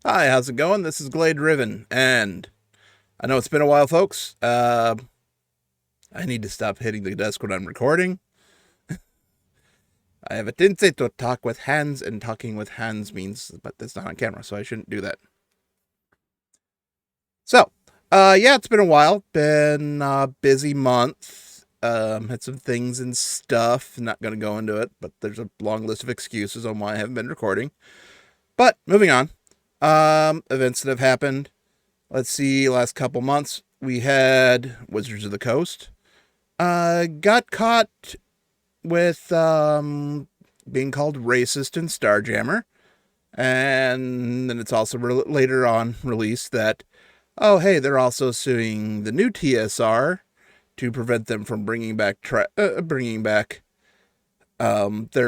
Hi, how's it going? This is Glade Riven, and I know it's been a while, folks. I need to stop hitting the desk when I'm recording. I have a tendency to talk with hands, and talking with hands means, but that's not on camera, so I shouldn't do that. So, yeah, it's been a while. Been a busy month. Had some things and stuff. Not going to go into it, but there's a long list of excuses on why I haven't been recording. But moving on. Events that have happened. Let's see, last couple months we had Wizards of the Coast. Got caught with being called racist in Starjammer, and then it's also later on released that oh hey, they're also suing the new TSR to prevent them from bringing back their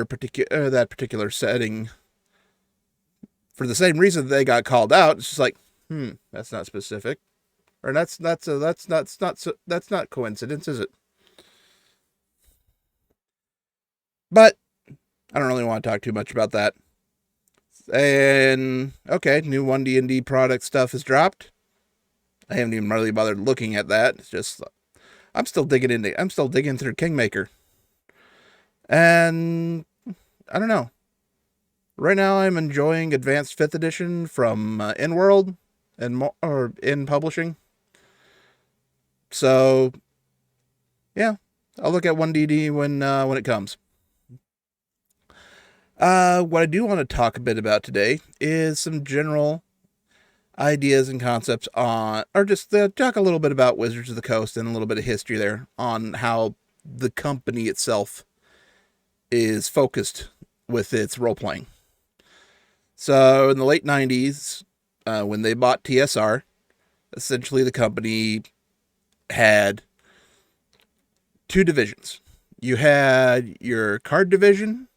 particular that particular setting for the same reason they got called out. It's just like that's not specific. Or that's not coincidence, is it? But I don't really want to talk too much about that. And okay, new 1D&D product stuff is dropped. I haven't even really bothered looking at that. It's just I'm still digging through Kingmaker. And I don't know. Right now I'm enjoying Advanced 5th edition from InWorld or in publishing. So, yeah, I'll look at 1DD when it comes. What I do want to talk a bit about today is some general ideas and concepts on, or just talk a little bit about Wizards of the Coast and a little bit of history there on how the company itself is focused with its role playing. So in the late 90s, when they bought TSR, essentially the company had two divisions. You had your card division,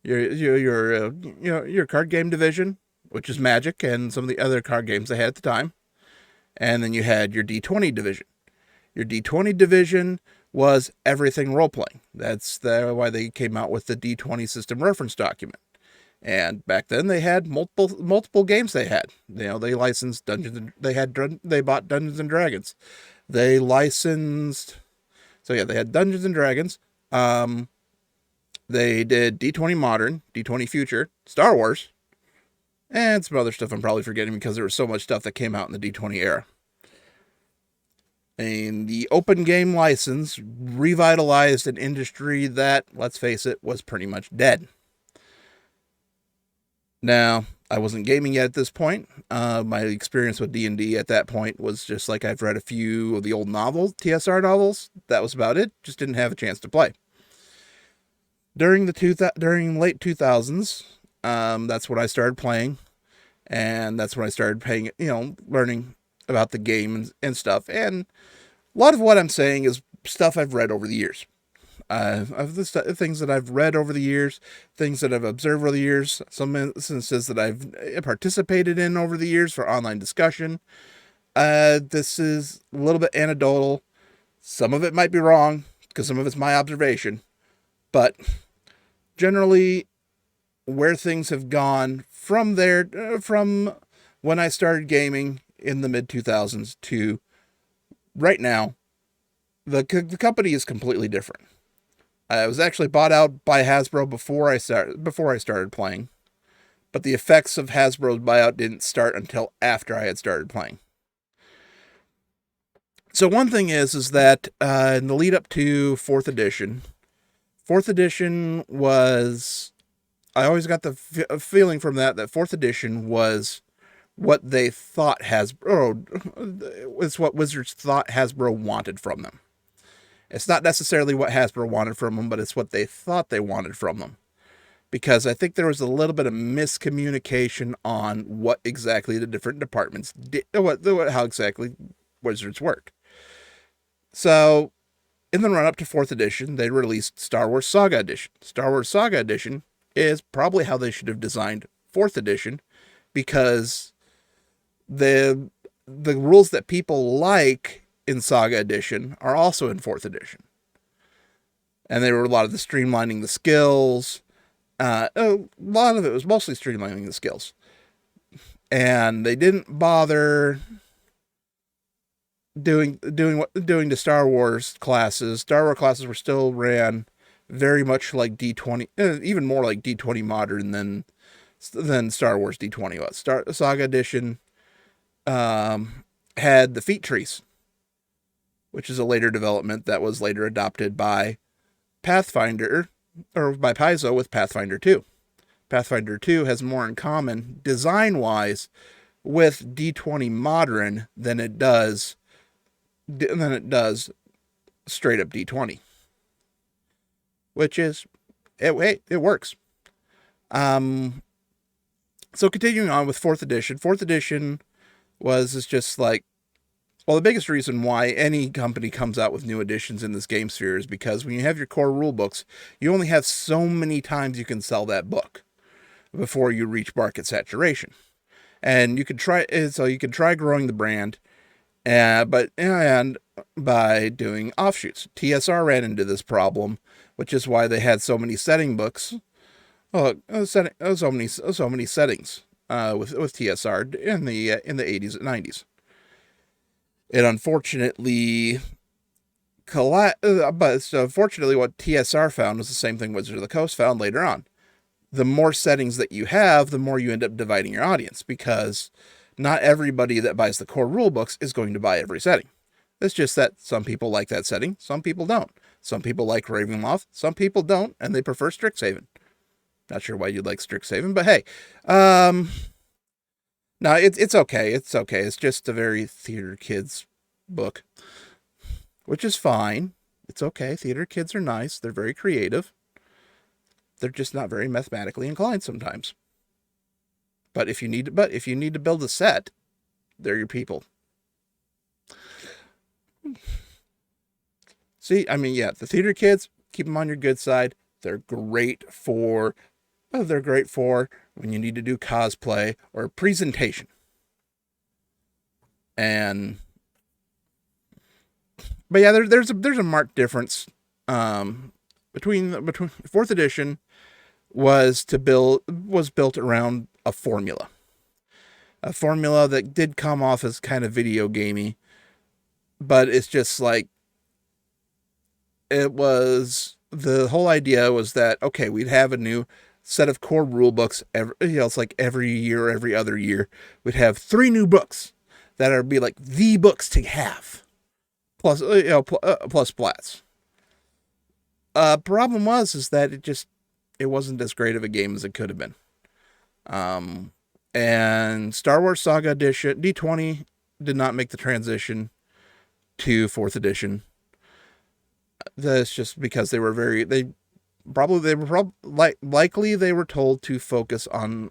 your card game division, which is Magic and some of the other card games they had at the time, and then you had your D20 division. Your D20 division was everything role playing. That's why they came out with the D20 system reference document. And back then they had multiple games they had. They licensed they bought Dungeons and Dragons. They licensed they had Dungeons and Dragons. They did D20 Modern, D20 Future, Star Wars, and some other stuff I'm probably forgetting because there was so much stuff that came out in the D20 era. And the open game license revitalized an industry that, let's face it, was pretty much dead. Now, I wasn't gaming yet at this point. My experience with D&D at that point was just like I've read a few of the old novels, TSR novels. That was about it. Just didn't have a chance to play. During late 2000s, that's when I started playing, and that's when I started learning about the game and stuff. And a lot of what I'm saying is stuff I've read over the years. Of the things that I've read over the years, things that I've observed over the years, some instances that I've participated in over the years for online discussion. This is a little bit anecdotal. Some of it might be wrong because some of it's my observation, but generally, where things have gone from there, from when I started gaming in the mid 2000s to right now, the company is completely different. I was actually bought out by Hasbro before I started playing, but the effects of Hasbro's buyout didn't start until after I had started playing. So one thing is that in the lead up to fourth edition was I always got the feeling from that fourth edition was what they thought Hasbro was what Wizards thought Hasbro wanted from them. It's not necessarily what Hasbro wanted from them, but it's what they thought they wanted from them. Because I think there was a little bit of miscommunication on what exactly the different departments did, how exactly Wizards worked. So, in the run up to 4th edition, they released Star Wars Saga Edition. Star Wars Saga Edition is probably how they should have designed 4th edition because the rules that people like in Saga Edition are also in 4th edition. And there were a lot of the streamlining the skills. A lot of it was mostly streamlining the skills. and they didn't bother doing the Star Wars classes. Star Wars classes were still ran very much like D20, even more like D20 Modern than Star Wars D20 was. Saga Edition had the feat trees, which is a later development that was later adopted by Pathfinder, or by Paizo with Pathfinder 2. Pathfinder 2 has more in common, design-wise, with D20 Modern than it does straight up D20. Which is, it works. So continuing on with 4th edition. 4th edition is just like, well, the biggest reason why any company comes out with new editions in this game sphere is because when you have your core rule books, you only have so many times you can sell that book before you reach market saturation. And you could try growing the brand, but by doing offshoots. TSR ran into this problem, which is why they had so many setting books. So many settings with TSR in the 80s and 90s. It unfortunately unfortunately what TSR found was the same thing Wizards of the Coast found later on. The more settings that you have, the more you end up dividing your audience, because not everybody that buys the core rule books is going to buy every setting. It's just that some people like that setting, some people don't. Some people like Ravenloft, some people don't, and they prefer Strixhaven. Not sure why you'd like Strixhaven, but hey. No, it's okay. It's okay. It's just a very theater kids book, which is fine. It's okay. Theater kids are nice. They're very creative. They're just not very mathematically inclined sometimes. But if you need to build a set, they're your people. See, I mean, yeah, the theater kids, keep them on your good side. They're great for when you need to do cosplay or presentation. But yeah, there's a marked difference between 4th edition was built around a formula that did come off as kind of video gamey, but it's just like, the whole idea was that, okay, we'd have a new set of core rule books it's like every year, every other year, we'd have 3 new books that would be like the books to have, plus splats. Problem is that it wasn't as great of a game as it could have been. And Star Wars Saga Edition D20 did not make the transition to 4th edition. That's just because they were likely they were told to focus on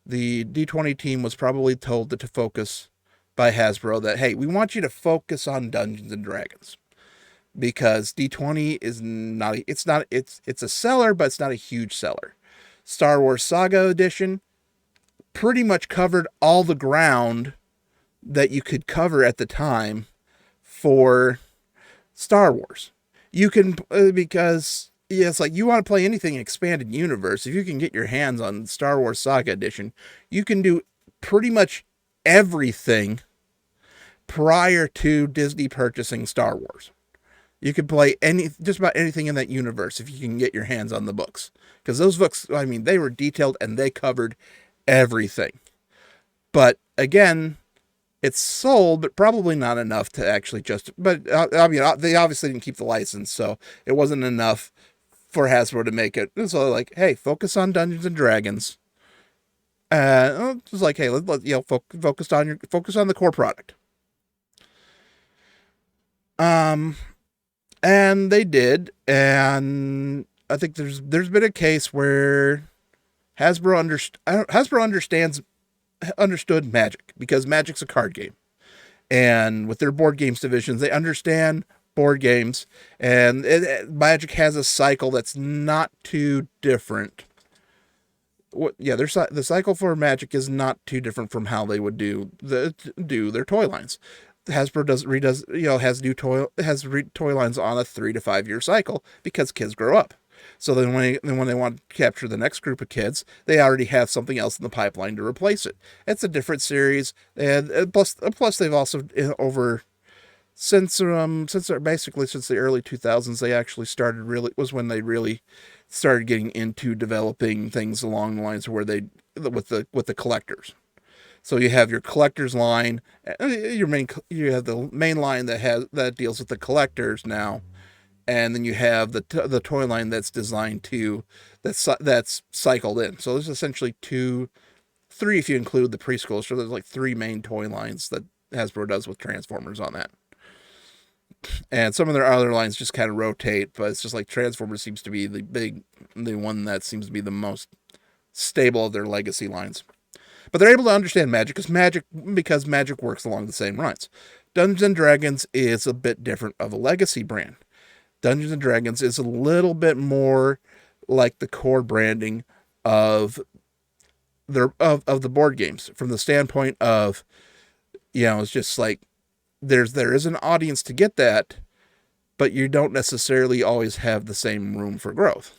the D20 team was probably told to focus by Hasbro that, hey, we want you to focus on Dungeons and Dragons, because D20 is it's a seller, but it's not a huge seller. Star Wars Saga Edition pretty much covered all the ground that you could cover at the time for Star Wars. You can, because it's like, you want to play anything expanded universe, if you can get your hands on Star Wars Saga Edition, you can do pretty much everything prior to Disney purchasing Star Wars. You could play just about anything in that universe if you can get your hands on the books. Because those books, I mean, they were detailed and they covered everything. But again, it's sold, but probably not enough to actually but I mean, they obviously didn't keep the license, so it wasn't enough for Hasbro to make it. So like, hey, focus on Dungeons and Dragons. It's like, hey, focus on the core product. And they did, and I think there's been a case where Hasbro understood Magic, because Magic's a card game, and with their board games divisions, they understand board games, and Magic has a cycle that's not too different. The cycle for Magic is not too different from how they would do their toy lines. Hasbro has toy lines on a 3 to 5 year cycle because kids grow up. So then when they want to capture the next group of kids, they already have something else in the pipeline to replace it. It's a different series, and plus they've also over basically since the early 2000s they actually started really was when they really started getting into developing things along the lines where they with the collectors. So you have your collectors line, you have the main line that deals with the collectors now, and then you have the toy line that's designed to that's cycled in. So there's essentially three if you include the preschool. So there's like three main toy lines that Hasbro does with Transformers on that. And some of their other lines just kind of rotate, but it's just like Transformers seems to be the one that seems to be the most stable of their legacy lines. But they're able to understand Magic because Magic works along the same lines. Dungeons and Dragons is a bit different of a legacy brand. Dungeons and Dragons is a little bit more like the core branding of the board games from the standpoint of, it's just like there is an audience to get that, but you don't necessarily always have the same room for growth.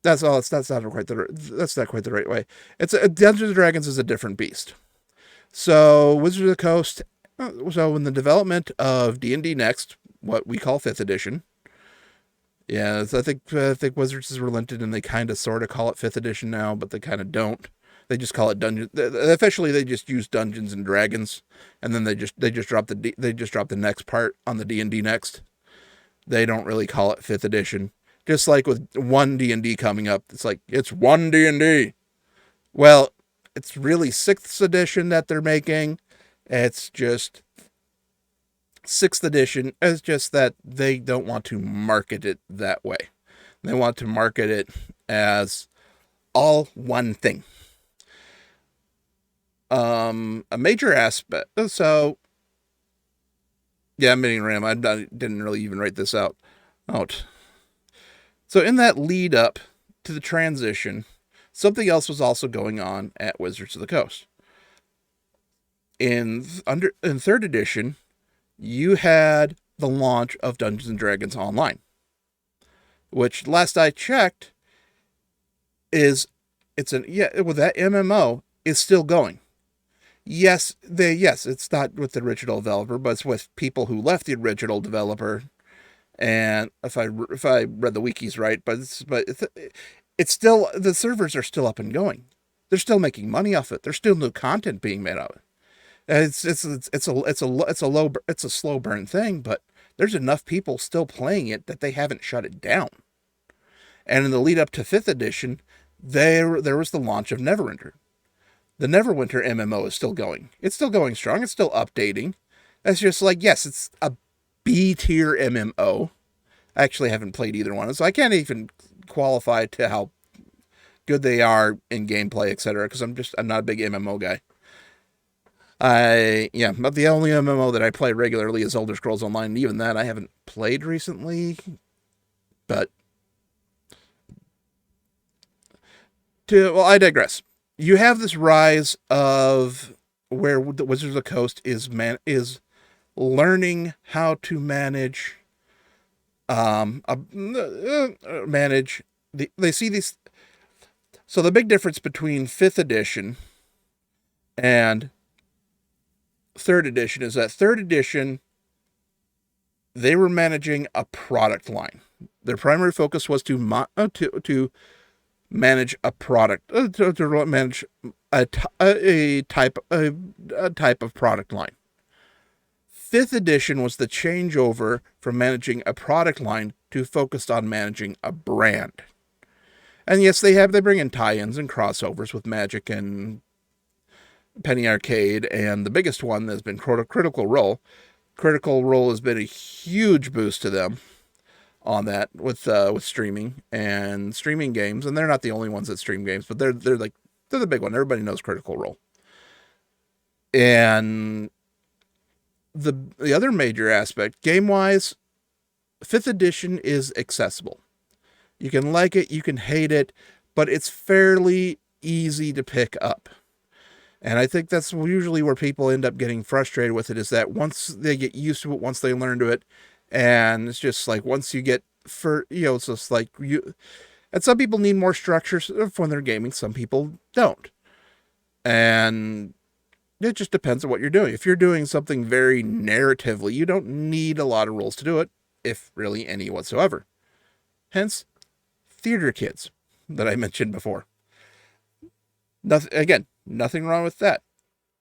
That's all. That's not quite the right way. Dungeons and Dragons is a different beast. So Wizards of the Coast. So in the development of D&D Next, what we call 5th edition. Yeah, I think Wizards has relented and they kind of sort of call it 5th edition now, but they kind of don't. They just call it Dungeons. Officially, they just use Dungeons and Dragons, and then they just drop the next part on the D&D Next. They don't really call it 5th edition. Just like with 1 D&D coming up, it's like it's 1 D&D. Well, it's really 6th edition that they're making. It's just 6th edition. It's just that they don't want to market it that way. They want to market it as all one thing. A major aspect. So, yeah, I'm getting RAM. I didn't really even write this out. So in that lead up to the transition, something else was also going on at Wizards of the Coast. In 3rd edition, you had the launch of Dungeons and Dragons Online, which last I checked with that MMO is still going. Yes, it's not with the original developer, but it's with people who left the original developer. And if I read the wikis right, but it's still, the servers are still up and going. They're still making money off it. There's still new content being made of it. And it's a slow burn thing, but there's enough people still playing it that they haven't shut it down. And in the lead up to 5th edition, there was the launch of Neverwinter. The Neverwinter MMO is still going. It's still going strong. It's still updating. It's just like, yes, it's a B-tier MMO. I actually haven't played either one, so I can't even qualify to how good they are in gameplay, etc., because I'm not a big MMO guy. But the only MMO that I play regularly is Elder Scrolls Online, and even that I haven't played recently. But I digress. You have this rise of where the Wizards of the Coast is learning how to manage they see these. So the big difference between 5th edition and 3rd edition is that 3rd edition, they were managing a product line. Their primary focus was to manage a product, to manage a type of product line. 5th edition was the changeover from managing a product line to focused on managing a brand. And yes, they bring in tie-ins and crossovers with Magic and Penny Arcade, and the biggest one has been Critical Role. Critical Role has been a huge boost to them on that with streaming and streaming games, and they're not the only ones that stream games, but they're the big one. Everybody knows Critical Role. And the other major aspect, game-wise, 5th edition is accessible. You can like it, you can hate it, but it's fairly easy to pick up. And I think that's usually where people end up getting frustrated with it, is that once they get used to it, once they learn to it, And it's just like once you get it's just like and some people need more structure when they're gaming. Some people don't. And it just depends on what you're doing. If you're doing something very narratively, you don't need a lot of rules to do it, if really any whatsoever. Hence, theater kids that I mentioned before. Nothing wrong with that.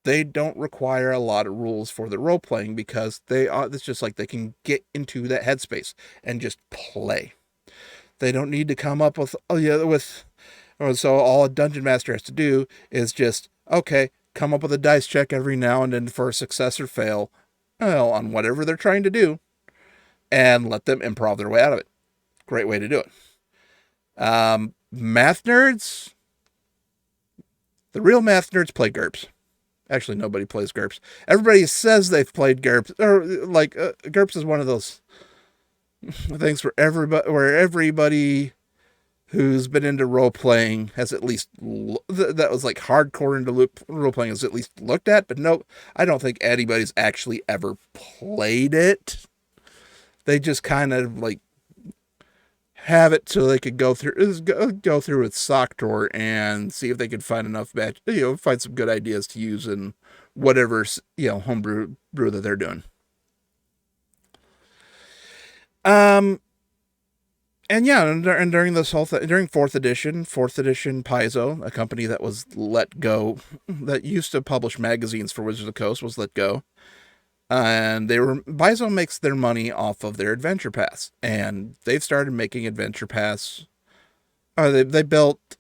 They don't require a lot of rules for the role playing because it's just like they can get into that headspace and just play. They don't need to come up with so all a dungeon master has to do is just come up with a dice check every now and then for a success or fail, on whatever they're trying to do, and let them improv their way out of it. Great way to do it. Math nerds, the real math nerds play GURPS. Actually, nobody plays GURPS. Everybody says they've played GURPS, or like GURPS is one of those things where everybody who's been into role playing has at least that was like hardcore into role playing has at least looked at, but no, I don't think anybody's actually ever played it. They just kind of like have it so they could go through its sock drawer and see if they could find enough find some good ideas to use in whatever homebrew that they're doing. And yeah, and during this whole during fourth edition Paizo, a company that was let go, that used to publish magazines for Wizards of the Coast, was let go. And Paizo makes their money off of their Adventure Pass, and they've started making Adventure Pass. They built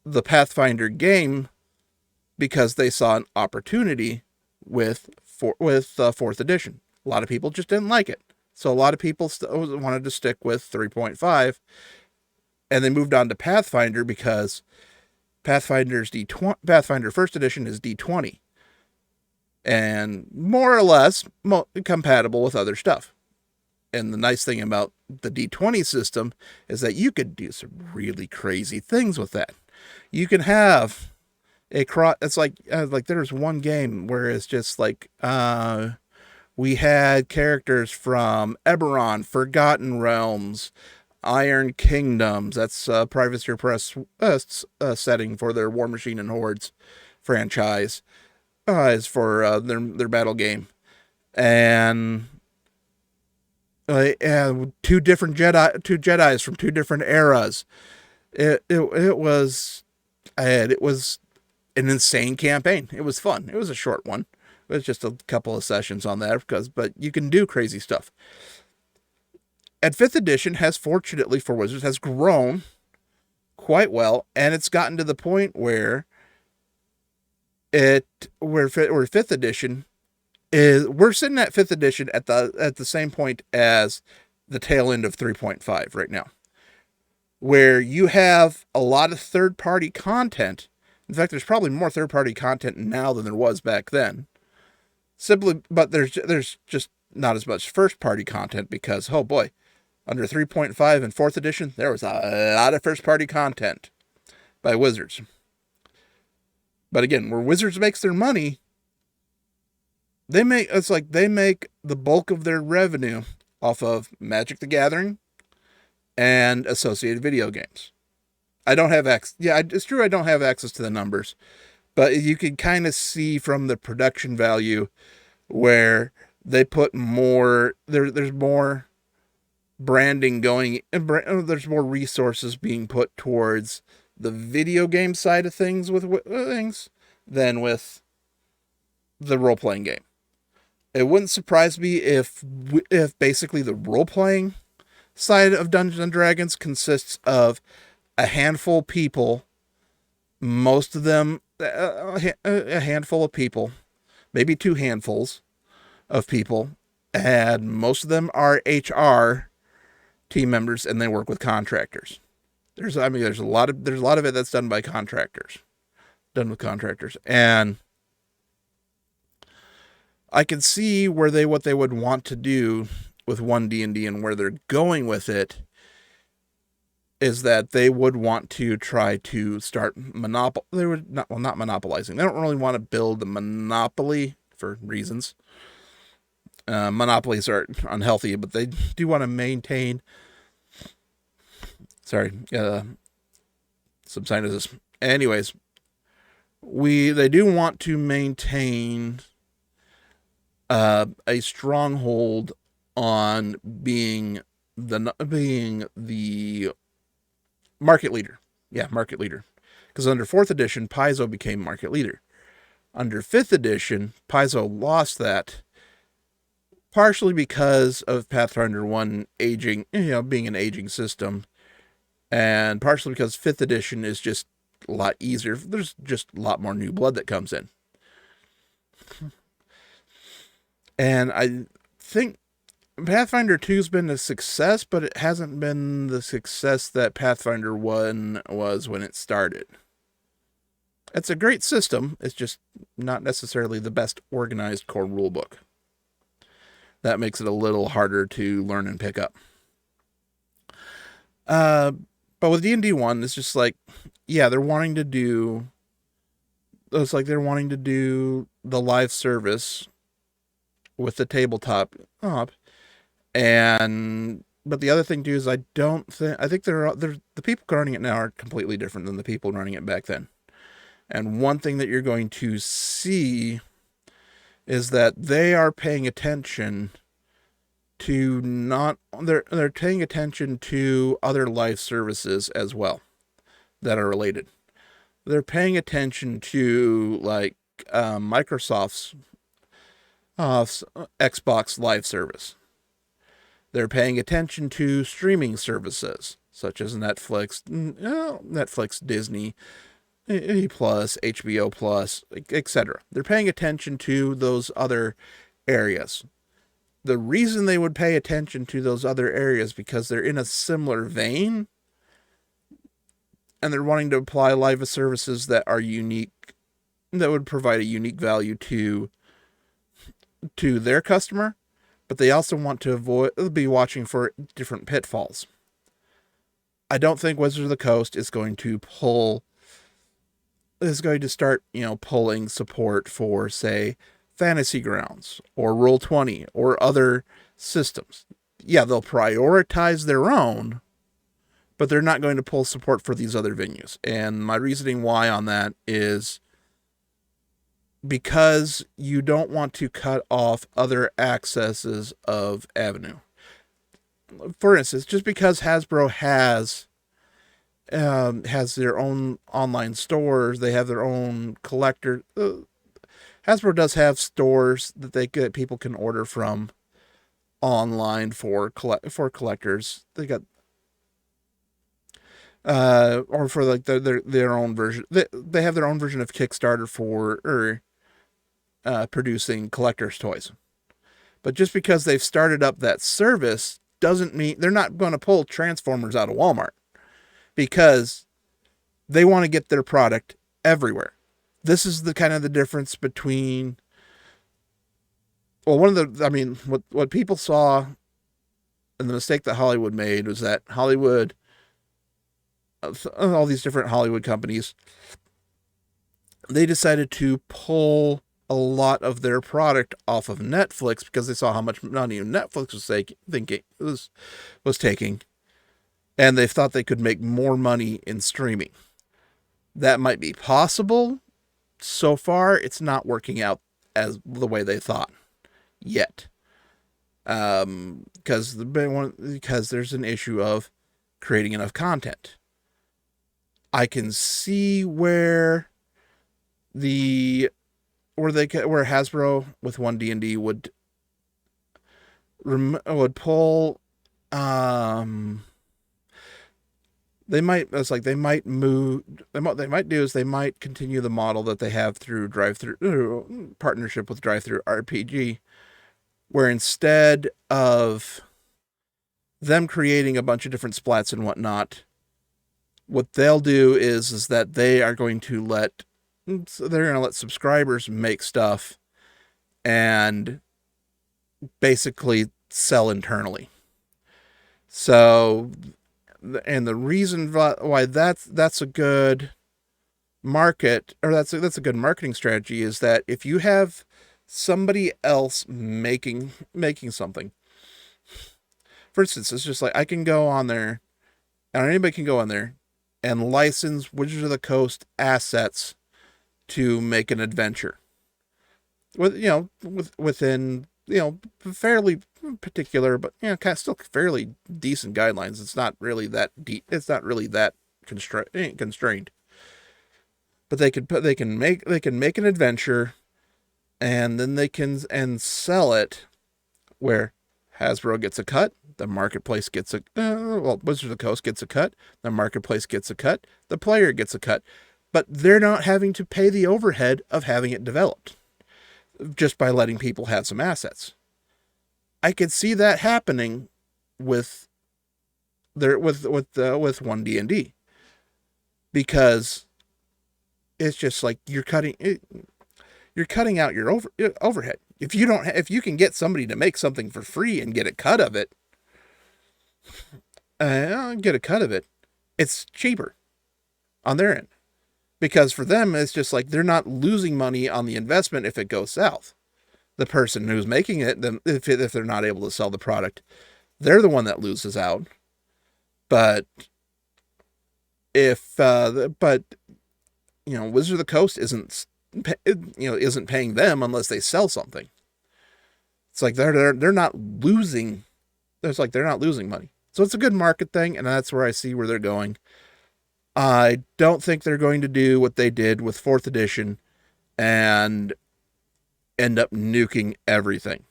the Pathfinder game because they saw an opportunity with fourth edition. A lot of people just didn't like it, so a lot of people wanted to stick with 3.5, and they moved on to Pathfinder because Pathfinder First Edition is D20. And more or less compatible with other stuff. And the nice thing about the D20 system is that you could do some really crazy things with that. You can have it's like there's one game where it's just like we had characters from Eberron, Forgotten Realms, Iron Kingdoms. That's Privateer Press setting for their War Machine and Hordes franchise. Is for their battle game, and two Jedis from two different eras. It was an insane campaign. It was fun. It was a short one. It was just a couple of sessions on that but you can do crazy stuff. And 5th edition has, fortunately for Wizards, has grown quite well, and it's gotten to the point where 5th edition is, we're sitting at 5th edition at the same point as the tail end of 3.5 right now, where you have a lot of third-party content. In fact, there's probably more third-party content now than there was back then. But there's just not as much first-party content because, oh boy, under 3.5 and 4th edition, there was a lot of first-party content by Wizards. But again, where Wizards makes their money, they make the bulk of their revenue off of Magic the Gathering and associated video games. I don't have access. Yeah, it's true I don't have access to the numbers, but you can kind of see from the production value where they put more, there's more branding going, there's more resources being put towards the video game side of things than with the role-playing game. It wouldn't surprise me if basically the role-playing side of Dungeons and Dragons consists of a handful of people, most of them, a handful of people, maybe two handfuls of people, and most of them are HR team members, and they work with contractors. There's a lot of it that's done with contractors, and I can see what they would want to do with 1D&D and where they're going with it is that they would want to try to start not monopolizing. They don't really want to build a monopoly for reasons. Monopolies are unhealthy, but they do want to maintain. Sorry, some sinuses. Anyways, they do want to maintain a stronghold on being the market leader. Yeah, market leader. Because under 4th edition, Paizo became market leader. Under 5th edition, Paizo lost that, partially because of Pathfinder 1 aging, being an aging system, and partially because 5th edition is just a lot easier. There's just a lot more new blood that comes in. And I think Pathfinder 2's been a success, but it hasn't been the success that Pathfinder 1 was when it started. It's a great system. It's just not necessarily the best organized core rulebook. That makes it a little harder to learn and pick up. But with D&D 1, it's just like, yeah, they're wanting to do the live service with the tabletop up. But the other thing too is I think the people running it now are completely different than the people running it back then. And one thing that you're going to see is that they are paying attention to they're paying attention to other live services as well that are related. They're paying attention to like Microsoft's Xbox Live service. They're paying attention to streaming services such as Netflix, Disney, Plus, HBO Plus, etc. They're paying attention to those other areas. The reason they would pay attention to those other areas because they're in a similar vein, and they're wanting to apply live services that are unique, that would provide a unique value to their customer, but they also want to be watching for different pitfalls. I don't think Wizards of the Coast is going to start, pulling support for, say, Fantasy Grounds or Roll20 or other systems. Yeah, they'll prioritize their own, but they're not going to pull support for these other venues. And my reasoning why on that is because you don't want to cut off other accesses of Avenue. For instance, just because Hasbro has their own online stores, they have their own collector. Hasbro does have stores that people can order from online for collectors. They got or for like their own version. They have their own version of Kickstarter for producing collector's toys. But just because they've started up that service doesn't mean they're not going to pull Transformers out of Walmart, because they want to get their product everywhere. This is the kind of the difference between, well, what people saw and the mistake that Hollywood made was that Hollywood, all these different Hollywood companies, they decided to pull a lot of their product off of Netflix because they saw how much money Netflix was taking, and they thought they could make more money in streaming. That might be possible. So far, it's not working out as the way they thought yet, because there's an issue of creating enough content. I can see where Hasbro with 1D&D would pull. They might continue the model that they have through partnership with Drive-Thru RPG, where instead of them creating a bunch of different splats and whatnot, what they'll do is that they're going to let subscribers make stuff and basically sell internally. So, and the reason why that's a good market, or that's a good marketing strategy, is that if you have somebody else making something. For instance, it's just like I can go on there, and anybody can go on there and license Wizards of the Coast assets to make an adventure with within fairly particular, but kind of still fairly decent guidelines. It's not really that deep. It's not really that constrained. But they can make an adventure, and then they can and sell it where Hasbro gets a cut, the marketplace gets a Wizards of the Coast gets a cut, the marketplace gets a cut, the player gets a cut, but they're not having to pay the overhead of having it developed just by letting people have some assets. I could see that happening with with 1D&D, because it's just like you're cutting out your overhead. If you can get somebody to make something for free and get a cut of it, it's cheaper on their end, because for them it's just like they're not losing money on the investment if it goes south. The person who's making it, then if they're not able to sell the product, they're the one that loses out. But if Wizard of the Coast isn't paying them unless they sell something. It's like they're not losing. They're not losing money. So it's a good market thing, and that's where I see where they're going. I don't think they're going to do what they did with 4th edition and end up nuking everything.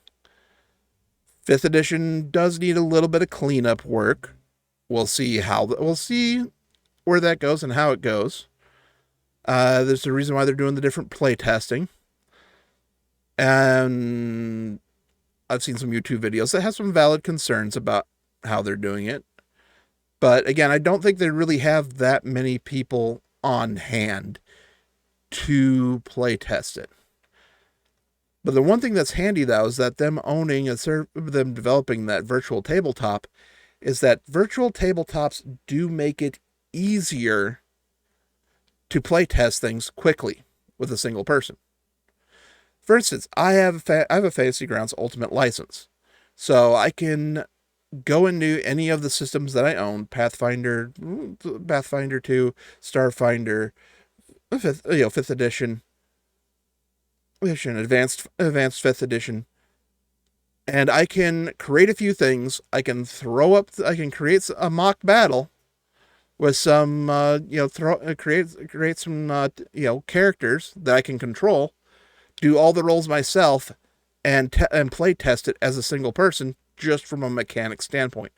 5th edition does need a little bit of cleanup work. We'll see where that goes and how it goes. There's a reason why they're doing the different play testing. And I've seen some YouTube videos that have some valid concerns about how they're doing it. But again, I don't think they really have that many people on hand to play test it. But the one thing that's handy, though, is that them developing that virtual tabletop, is that virtual tabletops do make it easier to play test things quickly with a single person. For instance, I have a Fantasy Grounds Ultimate license, so I can go into any of the systems that I own: Pathfinder 2, Starfinder, 5th edition, advanced 5th edition, and I can create a few things. I can create a mock battle with some create some characters that I can control, do all the roles myself, and play test it as a single person, just from a mechanic standpoint.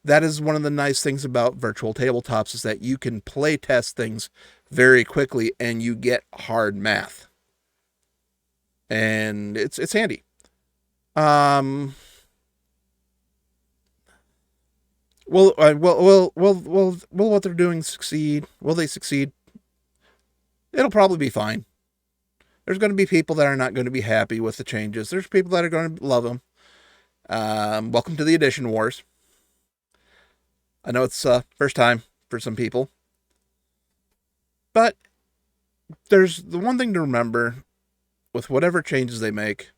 That is one of the nice things about virtual tabletops, is that you can play test things very quickly and you get hard math. And it's handy. Will what they're doing succeed? Will they succeed? It'll probably be fine. There's going to be people that are not going to be happy with the changes. There's people that are going to love them. Welcome to the edition wars. I know it's first time for some people, but there's the one thing to remember with whatever changes they make: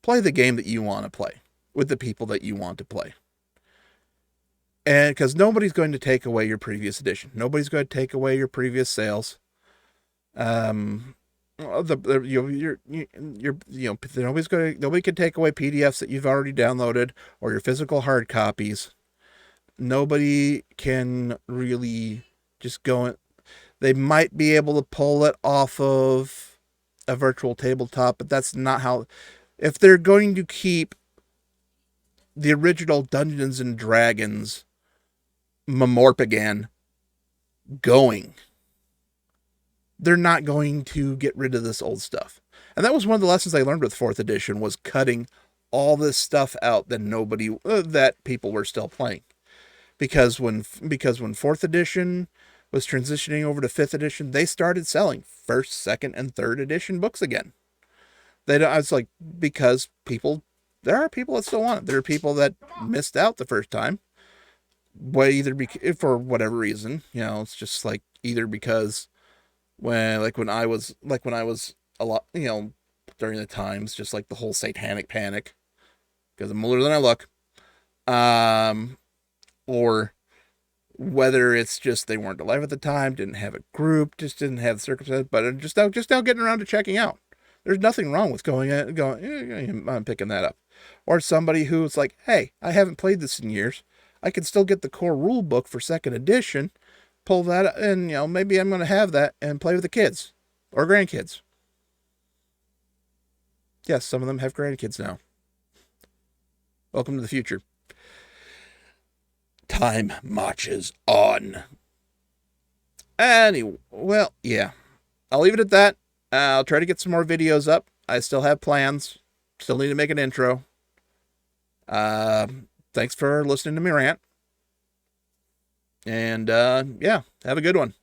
play the game that you want to play with the people that you want to play. And because nobody's going to take away your previous edition, nobody's going to take away your previous sales. Nobody can take away PDFs that you've already downloaded or your physical hard copies. Nobody can really just go in. They might be able to pull it off of a virtual tabletop, but that's not how. If they're going to keep the original Dungeons and Dragons Memorpagan going, they're not going to get rid of this old stuff. And that was one of the lessons I learned with 4th edition, was cutting all this stuff out that people were still playing. Because when 4th edition was transitioning over to 5th edition, they started selling 1st, 2nd, and 3rd edition books again. I was like, because there are people that still want it. There are people that missed out the first time, for whatever reason. It's just like either because when I was a lot, during the times, just like the whole satanic panic, because I'm older than I look. Or whether it's just they weren't alive at the time, didn't have a group, just didn't have the circumstances, but are just now getting around to checking out. There's nothing wrong with going, I'm picking that up. Or somebody who's like, hey, I haven't played this in years. I can still get the core rule book for second edition, pull that, and maybe I'm going to have that and play with the kids or grandkids. Yes, some of them have grandkids now. Welcome to the future. Time marches on. Anyway, well, yeah. I'll leave it at that. I'll try to get some more videos up. I still have plans. Still need to make an intro. Thanks for listening to me rant. And, yeah, have a good one.